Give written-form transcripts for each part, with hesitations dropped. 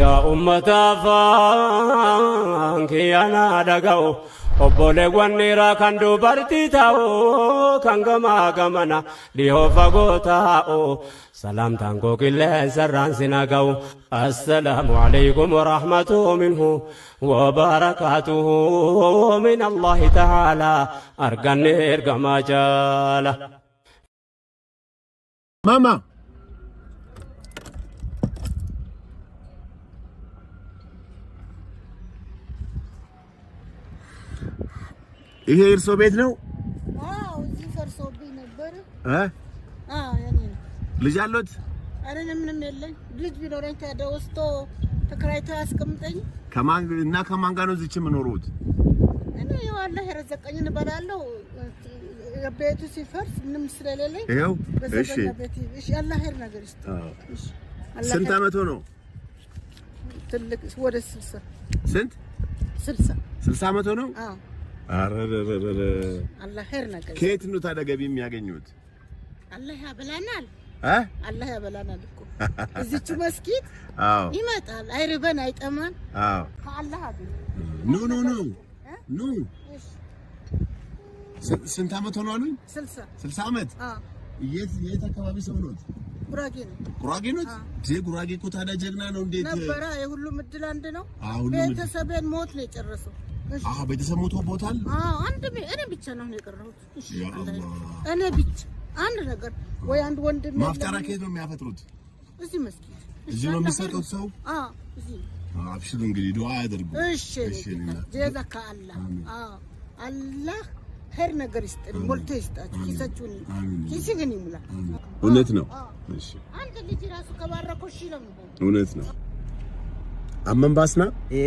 يا أمتا فانك أنا دقاو Obbole wanira kan dubarti ta'o kan gama gamana liho fagota'o salam tango kille sarran sinagau assalamu alaykum wa rahmatuhu minhu wa barakatuhu min Allah ta'ala arganir gamajala Mama ይሄ እርሶ ቤት ነው? አዎ እዚህ ፈርሶብኝ ነበር። ያኔ ልጅ አሉት? አረ ምንም የለኝ። ልጅ ቢኖረኝ ታዲያ ወስዶ ተከራይቶ ያስቀምጠኝ። ከማን ጋር ነው እዚች የምኖሩት? እኔ አላህ የረዘቀኝን እበላለሁ። ቤቱ ሲፈርስ ምንም ስለሌለኝ ይኸው። እሺ አላህ ኸይር ነገር ይስጥ። እሺ ስንት አመት ነው? ትልቅ ወደ 60 ስንት? 60 አመት ነው? አዎ አረረረረ አላህ ኸይር ነገር ከየት ነው ታዲያ ገቢ የሚያገኙት? አላህ ያበላናል። አላህ ያበላናል እኮ እዚች መስጊድ ይመጣል። አይርበን አይጠማን። ከአላህ አብይ ኑ ስንት አመት ሆኖ አሉኝ? 60 አመት። የት አካባቢ ሰው ነው? ጉራጌ ነው። ጉራጌ እኮ ታዲያ ጀግና ነው። እንዴት ነበረ? የሁሉም እድል አንድ ነው። ቤተሰቤን ሞት ነው የጨረሰው። ቤተሰብ ሞቶበታል? እኔ ብቻ ነው የቀረሁት። እኔ ብቻ አንድ ነገር ወይ አንድ ወንድም ማፍጠራ ከየት ነው የሚያፈጥሩት? እዚህ መስጊድ እዚህ ነው የሚሰጡት ሰው? እዚህ አብሽሩ እንግዲህ ዱዓ ያድርጉ። እሺ ጀዛካ አላህ። አላህ ኸይር ነገር ይስጥልኝ፣ ሞልቶ ይስጣችሁ። ኪሳችሁን ኪስግን ይሙላ። እውነት ነው። እሺ አንድ ልጅ ራሱ ከባረከው እሺ ነው የሚሆነው። እውነት ነው። አመን ባስና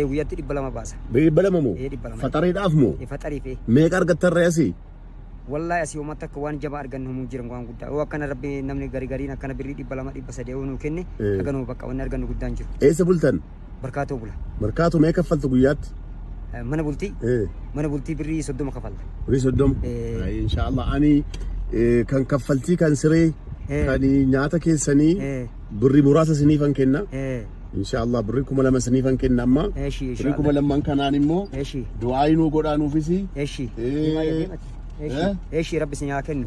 ውያቲ ዲበለማ ባሳ በለመሞ ፈጠሪ ዳፍሞ ፈጠሪ ፌ ሜቀር ገተረያሲ ወላሂ አሲዮ መተክ ዋን ጀባ አርገን ነው ሙጅርን ጓን ጉዳ ወከነ ረቢ ነምኒ ገሪ ገሪና ከነ ብሪ ዲበለማ ዲበሰደ ወኑ ከነ አገኑ በቃ ወነ አርገን ጉዳን ጅሩ ኤሰ ቡልተን በርካቶ ሜከፈልት ጉያት መነ ቡልቲ ብሪ ሶዶም ከፈል ብሪ ሶዶም አይ ኢንሻአላህ አኒ ከን ከፈልቲ ከን ስሬ ከኒ ኛታ ከሰኒ ብሪ ሙራሰ ስኒ ፈንከና ኢንሻአላህ ብሪኩም ለመስኒ ፈንከናማ ብሪኩም ለማን ከናኒሞ ዱዓይኑ ጎዳኑ ፊሲ እሺ ረብ ሲኛከን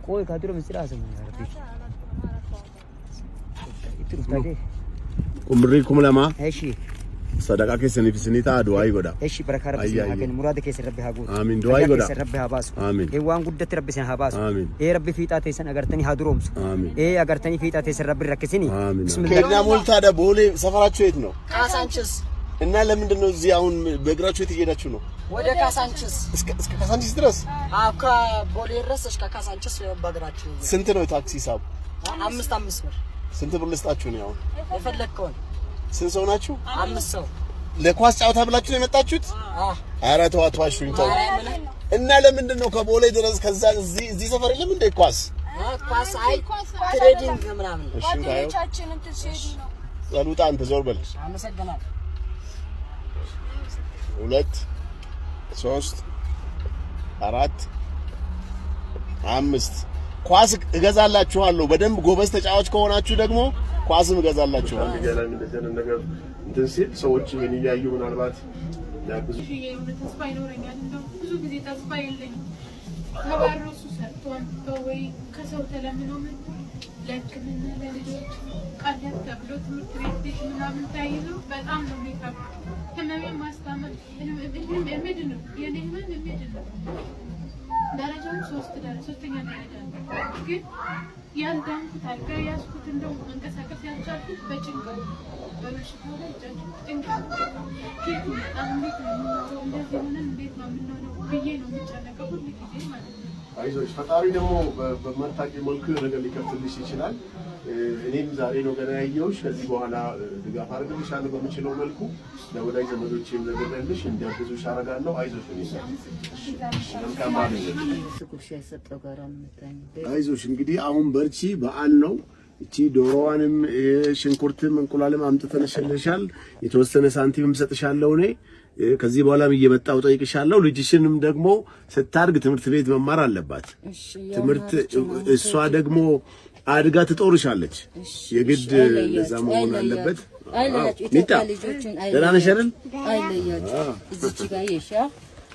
ቆይ ካድሮ መስራሰ ረቢ ብሪኩም ለማ እሺ صدقة كيسني في سنيتا دعاء يقودا. إيش بركة ربي سنها مراد كيس ربي هاقول. آمين دعاء يقودا. كيس ربي هاباس. آمين. وان قدت ربي سنها هاباس. آمين. ربي فيتا تيسن أجرتني هادرومس. آمين. أجرتني فيتا تيسن ربي ركسني. آمين. بسم الله. كنا مولتا ده بولي سفرات شوية إنه. كاسانشس. إننا لما ندنو زياون بقرات شوية تيجي نشونو. وده كاسانشس. كاسانشس درس. كا بولي الرس إيش كاسانشس بقرات شوية. سنتنا تاكسي ساب. 5 بر. سنت برلستاتشون ياون. يفلك كون. سنسوناتشو؟ 5 ለኳስ ጫውታ ብላችሁ ነው የመጣችሁት? ኧረ ተው አትዋሹኝ ተው። እና ለምንድን ነው ከቦሌ ድረስ ከዛ እዚህ ሰፈር የለም እንደ ኳስ አይ ትሬዲንግ ምናምን? እሺ ታዩቻችንን ትሸዲ ነው። ጸሎታ አንተ ዞር በል። አመሰግናለሁ። 2 3 4 5 ኳስ እገዛላችኋለሁ። በደንብ ጎበዝ ተጫዋች ከሆናችሁ ደግሞ ኳስም እገዛላችኋለሁ። ይገላል እንደዚህ ነገር እንትን ሲል ሰዎች ምን ይያዩ ምናልባት ያብዙ ተስፋ ይኖረኛል። እንደው ብዙ ጊዜ ተስፋ የለኝም። ተባረሱ ሰርቷን ወይ ከሰው ተለምኖ ምን ለሕክምና ለልጆች ቀለብ ተብሎ ትምህርት ቤት ምናምን ታይዞ በጣም ነው የሚከብደው። ህመሜን ማስታመም እምድ ነው የኔ ህመም እምድ ነው። ደረጃው 3ኛ ደረጃ ነው። ግን ያልዳንኩት አልጋ ያስኩት እንደው መንቀሳቀስ ያልቻልኩት በጭንቀት በበሽታው ላይ ጭንቀት ኬት በጣም እንዴት ነው እንደዚህ ሆነን እንዴት ነው የምንሆነው ብዬ ነው የምጨነቀው ሁሉ ጊዜ ማለት ነው። አይዞሽ ፈጣሪ ደግሞ በማታውቂው መልኩ ነገር ሊከፍትልሽ ይችላል። እኔም ዛሬ ነው ገና ያየሁሽ። ከዚህ በኋላ ድጋፍ አድርግልሻለሁ በምችለው መልኩ ለወዳጅ ዘመዶቼም ነገርልሽ እንዲያግዙሽ አደርጋለሁ። አይዞሽ አይዞሽ። እንግዲህ አሁን በርቺ፣ በዓል ነው። እቺ ዶሮዋንም ሽንኩርትም እንቁላልም አምጥተንሽልሻል። የተወሰነ ሳንቲምም ሰጥሻለሁ እኔ ከዚህ በኋላም እየመጣው ጠይቅሻለሁ። ልጅሽንም ደግሞ ስታርግ ትምህርት ቤት መማር አለባት። ትምህርት እሷ ደግሞ አድጋ ትጦርሻለች። የግድ ለዛ መሆን አለበት። ሚጣ ደህና ነሽ አይደል? አይለያችሁ እዚች ጋር የሻ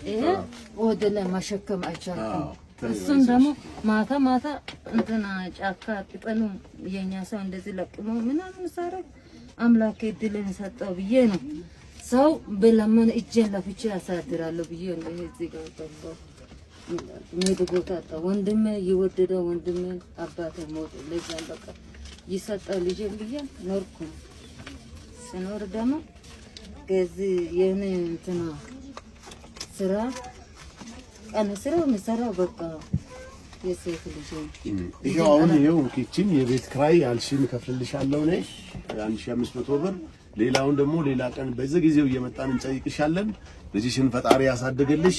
ይሄ ወደ ላይ ማሸከም አይቻልም። እሱን ደግሞ ማታ ማታ እንትና ጫካ ቅጠሉ የኛ ሰው እንደዚህ ለቅሞ ምናምን ሳረግ አምላክ እድልን ሰጠው ብዬ ነው ሰው በለመን እጄን ለፍቼ ያሳድራለሁ ብዬ ነው እዚህ ጋር ተባው ሜድ ቦታ ወንድሜ የወደደ ወንድሜ አባቴ ሞት ለዛን በቃ ይሰጣል ልጅ ብዬ ኖርኩ። ስኖር ደግሞ ከዚህ የኔ እንትና ስራ ቀን ስራው ምሰራው በቃ የሴት ልጅ ይሄው አሁን ይሄው ኪችን የቤት ክራይ አልሽኝ ከፍልልሻለሁ ነኝ 1500 ብር። ሌላውን ደግሞ ሌላ ቀን በዚህ ጊዜው እየመጣን እንጠይቅሻለን። ልጅሽን ፈጣሪ ያሳድግልሽ።